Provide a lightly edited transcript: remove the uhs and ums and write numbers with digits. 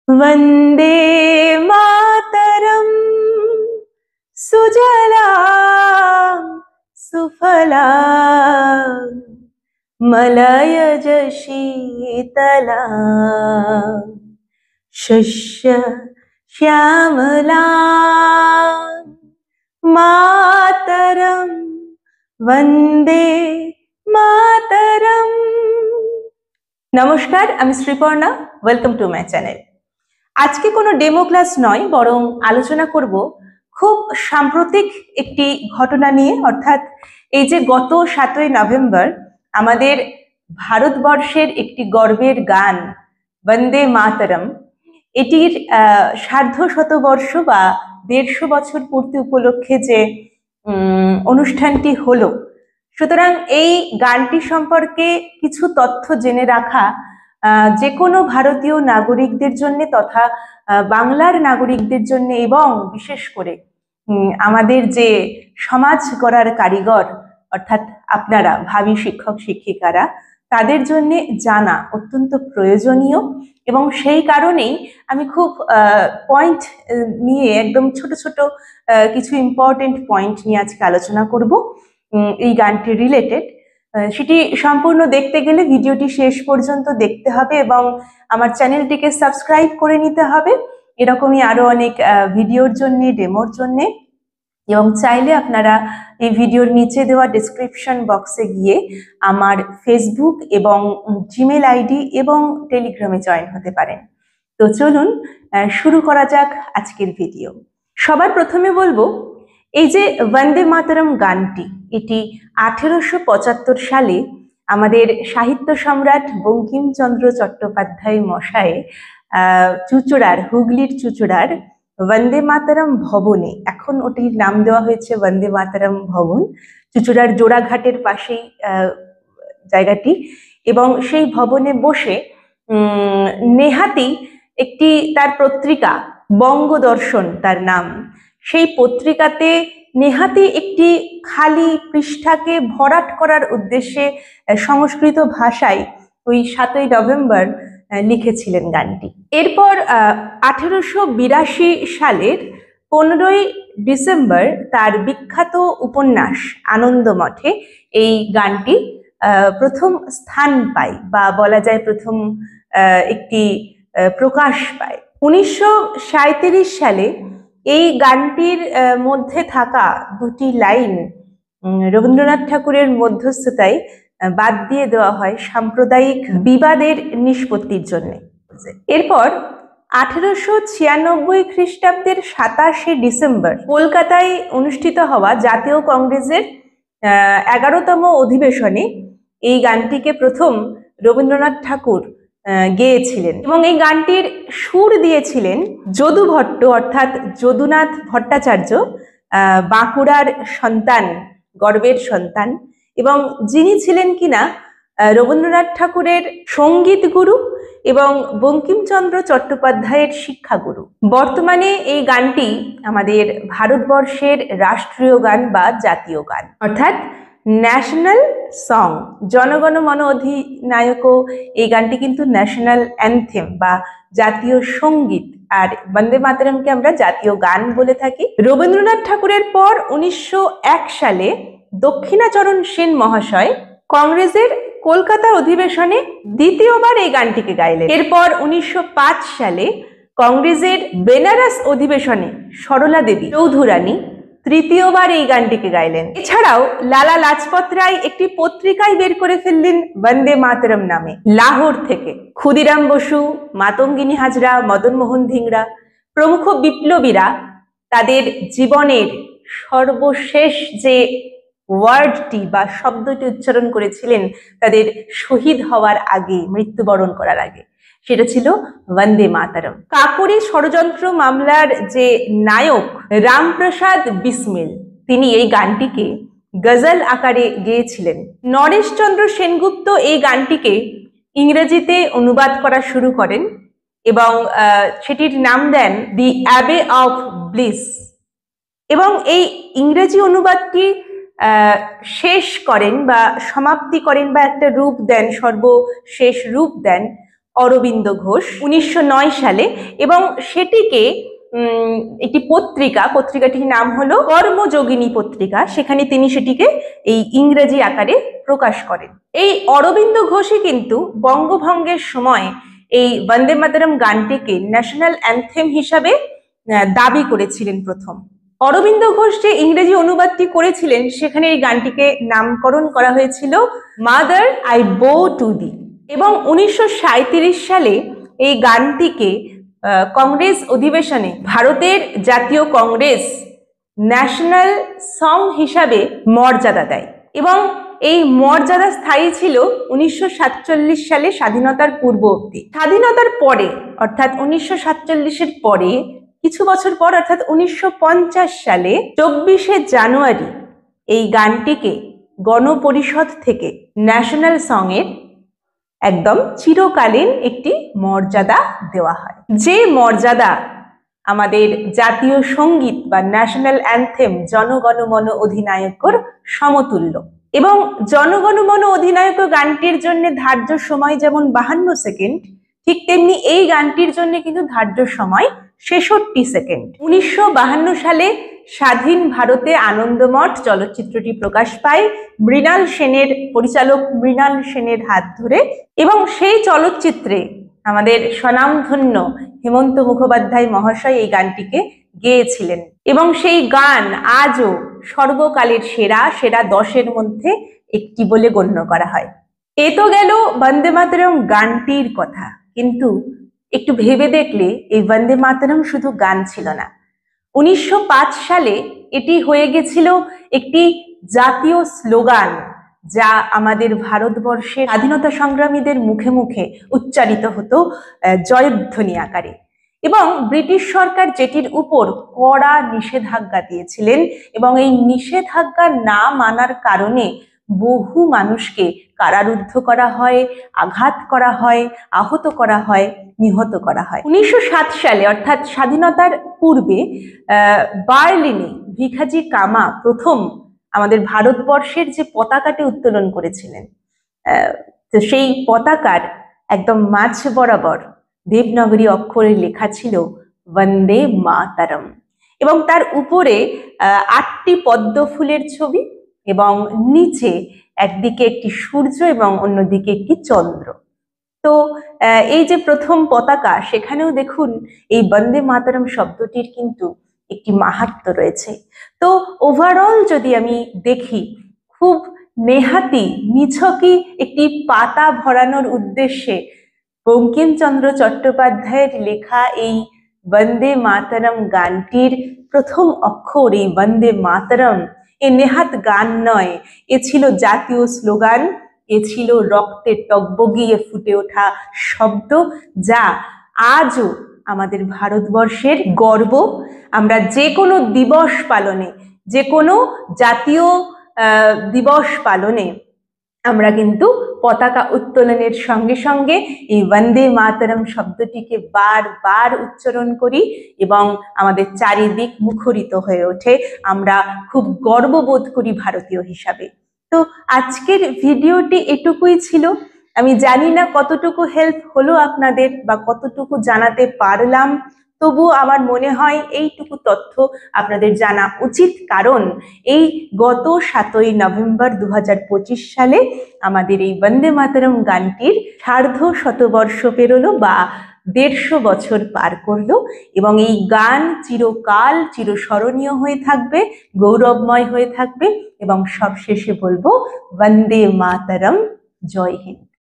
वंदे मातरम सुजला सुफला मलयज शीतला शस्य श्यामला मातरम वंदे मातरम। नमस्कार, আমি Sriparna. Welcome to my channel. আজকে কোনো ডেমো ক্লাস নয়, বরং আলোচনা করব খুব সাম্প্রতিক একটি ঘটনা নিয়ে। অর্থাৎ এই যে গত 7ই নভেম্বর আমাদের ভারতবর্ষের একটি গর্বের গান বন্দে মাতরম, এটির সার্ধশতবর্ষ বা 150 বছর পূর্তি উপলক্ষে যে অনুষ্ঠানটি হলো, সুতরাং এই গানটি সম্পর্কে কিছু তথ্য জেনে রাখা যে কোনো ভারতীয় নাগরিকদের জন্য তথা বাংলার নাগরিকদের জন্য এবং বিশেষ করে আমাদের যে সমাজ গড়ার কারিগর অর্থাৎ আপনারা ভাবী শিক্ষক শিক্ষিকারা, তাদের জন্য জানা অত্যন্ত প্রয়োজনীয়। এবং সেই কারণেই আমি খুব পয়েন্ট নিয়ে একদম ছোট ছোট কিছু ইম্পর্টেন্ট পয়েন্ট নিয়ে আজকে আলোচনা করব এই গানটি রিলেটেড। সেটি সম্পূর্ণ দেখতে গেলে ভিডিওটি শেষ পর্যন্ত দেখতে হবে এবং আমার চ্যানেলটিকে সাবস্ক্রাইব করে নিতে হবে এরকমই আরো অনেক ভিডিওর জন্য, ডেমোর জন্য। এবং চাইলে আপনারা এই ভিডিওর নিচে দেওয়া ডেসক্রিপশন বক্সে গিয়ে আমার ফেসবুক এবং জিমেল আইডি এবং টেলিগ্রামে জয়েন হতে পারেন। তো চলুন শুরু করা যাক আজকের ভিডিও। সবার প্রথমে বলবো, এই যে বন্দে মাতরম গানটি, এটি 1875 সালে আমাদের সাহিত্য সম্রাট বঙ্কিমচন্দ্র চট্টোপাধ্যায় মশাই চুঁচুড়ার, হুগলির চুঁচুড়ার বন্দে মাতরম ভবনে, এখন ওটির নাম দেওয়া হয়েছে বন্দে মাতরম ভবন, চুঁচুড়ার জোড়াঘাটের পাশেই জায়গাটি, এবং সেই ভবনে বসে নেহাতি একটি তার পত্রিকা বঙ্গদর্শন তার নাম, সেই পত্রিকাতে নেহাতি একটি খালি পৃষ্ঠাকে ভরাট করার উদ্দেশ্যে সংস্কৃত ভাষায় ওই 7ই নভেম্বর লিখেছিলেন গানটি। এরপর 1882 সালের 15ই ডিসেম্বর তার বিখ্যাত উপন্যাস আনন্দমঠে এই গানটি প্রথম স্থান পায় বা বলা যায় প্রথম একটি প্রকাশ পায়। 1937 সালে এই গানটির মধ্যে থাকা দুটি লাইন রবীন্দ্রনাথ ঠাকুরের মধ্যস্থতায় বাদ দিয়ে দেওয়া হয় সাম্প্রদায়িক বিবাদের নিষ্পত্তির জন্য। এরপর 1896 খ্রিস্টাব্দের 27শে ডিসেম্বর কলকাতায় অনুষ্ঠিত হওয়া জাতীয় কংগ্রেসের 11তম অধিবেশনে এই গানটিকে প্রথম রবীন্দ্রনাথ ঠাকুর গেয়েছিলেন এবং এই গানটির সুর দিয়েছিলেন যদু ভট্ট অর্থাৎ যদুনাথ ভট্টাচার্য, বাঁকুড়ার সন্তান, গর্বের সন্তান, এবং যিনি ছিলেন কিনা রবীন্দ্রনাথ ঠাকুরের সঙ্গীত গুরু এবং বঙ্কিমচন্দ্র চট্টোপাধ্যায়ের শিক্ষাগুরু। বর্তমানে এই গানটি আমাদের ভারতবর্ষের রাষ্ট্রীয় গান বা জাতীয় গান, অর্থাৎ ন্যাশনাল সং। জনগণ মন অধিনায়ক, এই গানটি কিন্তু ন্যাশনাল অ্যানথেম বা জাতীয় সঙ্গীত, আর বন্দে মাতরমকে আমরা জাতীয় গান বলে থাকি। রবীন্দ্রনাথ ঠাকুরের পর 1901 সালে দক্ষিণাচরণ সেন মহাশয় কংগ্রেসের কলকাতার অধিবেশনে দ্বিতীয়বার এই গানটিকে গাইলেন। এরপর 1905 সালে কংগ্রেসের বেনারস অধিবেশনে সরলা দেবী চৌধুরানী তৃতীয়বার এই গানটিকে গাইলেন। এছাড়াও লালা লাজপত রায় একটি পত্রিকায় বের করে ফেললেন বন্দে মাতরম নামে লাহোর থেকে। ক্ষুদিরাম বসু, মাতঙ্গিনী হাজরা, মদন মোহন ধিংরা প্রমুখ বিপ্লবীরা তাদের জীবনের সর্বশেষ যে ওয়ার্ডটি বা শব্দটি উচ্চারণ করেছিলেন তাদের শহীদ হওয়ার আগে, মৃত্যুবরণ করার আগে, সেটা ছিল বন্দে মাতরম। কাকোরি ষড়যন্ত্র মামলার যে নায়ক রামপ্রসাদ বিসমিল, তিনি এই গানটিকে গজল আকারে গেয়েছিলেন। নরেশচন্দ্র সেনগুপ্ত এই গানটিকে ইংরেজিতে অনুবাদ করা শুরু করেন এবং সেটির নাম দেন দি অ্যাবে অফ ব্লিস, এবং এই ইংরেজি অনুবাদটি শেষ করেন বা সমাপ্তি করেন বা একটা রূপ দেন, সর্বশেষ রূপ দেন অরবিন্দ ঘোষ 1909 সালে, এবং সেটিকে একটি পত্রিকাটির নাম হলো কর্মযোগিনী পত্রিকা, সেখানে তিনি সেটিকে এই ইংরেজি আকারে প্রকাশ করেন। এই অরবিন্দ ঘোষই কিন্তু বঙ্গভঙ্গের সময় এই বন্দে মাতরম গানটিকে ন্যাশনাল অ্যানথেম হিসাবে দাবি করেছিলেন প্রথম। অরবিন্দ ঘোষ যে ইংরেজি অনুবাদটি করেছিলেন সেখানে এই গানটিকে নামকরণ করা হয়েছিল মাদার আই বো টু দি, এবং 1937 সালে এই গানটিকে কংগ্রেস অধিবেশনে ভারতের জাতীয় কংগ্রেস ন্যাশনাল সং হিসাবে মর্যাদা দেয়, এবং এই মর্যাদা স্থায়ী ছিল 1947 সালে স্বাধীনতার পূর্ব অবধি। স্বাধীনতার পরে অর্থাৎ 1947-এর পরে কিছু বছর পর অর্থাৎ 1950 সালে 24শে জানুয়ারি এই গানটিকে গণপরিষদ থেকে ন্যাশনাল সং এর একদম চিরকালীন একটি মর্যাদা দেওয়া হয়, যে মর্যাদা আমাদের জাতীয় সঙ্গীত বা ন্যাশনাল অ্যানথেম জনগণমন অধিনায়কর সমতুল্য। এবং জনগণমন অধিনায়ক গানটির জন্য ধার্য সময় যেমন 52 সেকেন্ড, ঠিক তেমনি এই গানটির জন্য কিন্তু ধার্য সময় 66 সেকেন্ড। 1952 সালে স্বাধীন ভারতে আনন্দমঠ চলচ্চিত্রটি প্রকাশ পায় পরিচালক মৃণাল সেনের হাত ধরে, এবং সেই চলচ্চিত্রে আমাদের স্বনামধন্য হেমন্ত মুখোপাধ্যায় মহাশয় এই গানটিকে গেয়েছিলেন, এবং সেই গান আজও সর্বকালের সেরা 10-এর মধ্যে একটি বলে গণ্য করা হয়। এ তো গেল বন্দে মাতরম গানটির কথা, কিন্তু একটু ভেবে দেখলে এই বন্দে মাতরম শুধু গান ছিল না। 1905 সালে এটি হয়ে গেছিল একটি জাতীয় স্লোগান, যা আমাদের ভারতবর্ষের স্বাধীনতা সংগ্রামীদের মুখে মুখে উচ্চারিত হতো জয়ধ্বনি আকারে, এবং ব্রিটিশ সরকার যেটির উপর কড়া নিষেধাজ্ঞা দিয়েছিলেন, এবং এই নিষেধাজ্ঞা না মানার কারণে বহু মানুষকে কারারুদ্ধ করা হয়, আঘাত করা হয়, আহত করা হয়, নিহত করা হয়। 1907 সালে অর্থাৎ স্বাধীনতার পূর্বে বার্লিনে ভিখাজি কামা প্রথম আমাদের ভারতবর্ষের যে পতাকাটি উত্তোলন করেছিলেন, তো সেই পতাকার একদম মাঝ বরাবর দেবনাগরী অক্ষরে লেখা ছিল বন্দে মাতরম, এবং তার উপরে 8টি পদ্ম ফুলের ছবি, এবং নিচে একদিকে একটি সূর্য এবং অন্যদিকে একটি চন্দ্র। তো এই যে প্রথম পতাকা, সেখানেও দেখুন এই বন্দে মাতরম শব্দটির কিন্তু একটি মাহাত্ম্য রয়েছে। তো ওভারঅল যদি আমি দেখি, খুব নেহাতি নিছকই একটি পাতা ভরানোর উদ্দেশ্যে বঙ্কিমচন্দ্র চট্টোপাধ্যায়ের লেখা এই বন্দে মাতরম গানটির প্রথম অক্ষর এই বন্দে মাতরম, এ নেহাত গান নয়, এ ছিল জাতীয় স্লোগান, এ ছিল রক্তে টগবগিয়ে ফুটে ওঠা শব্দ, যা আজও আমাদের ভারতবর্ষের গর্ব। আমরা যে কোনো দিবস পালনে, যে কোনো জাতীয় দিবস পালনে আমরা কিন্তু পতাকা উত্তোলনের সঙ্গে সঙ্গে এই বন্দে মাতরম শব্দটিকে বারবার উচ্চারণ করি, এবং আমাদের চারিদিক মুখরিত হয়ে ওঠে। আমরা খুব গর্ববোধ করি ভারতীয় হিসাবে। তো আজকের ভিডিওটি এটুকুই ছিল। আমি জানি না কতটুকু হেল্প হলো আপনাদের বা কতটুকু জানাতে পারলাম, তবু আমার মনে হয় এইটুকু তথ্য আপনাদের জানা উচিত, কারণ এই গত 7ই নভেম্বর 2025 সালে আমাদের এই বন্দে মাতরম গানটির সার্ধশতবর্ষ পেরোলো বা 150 বছর পার করলো, এবং এই গান চিরকাল চিরস্মরণীয় হয়ে থাকবে, গৌরবময় হয়ে থাকবে, এবং সবশেষে বলবো বন্দে মাতরম, জয় হিন্দ।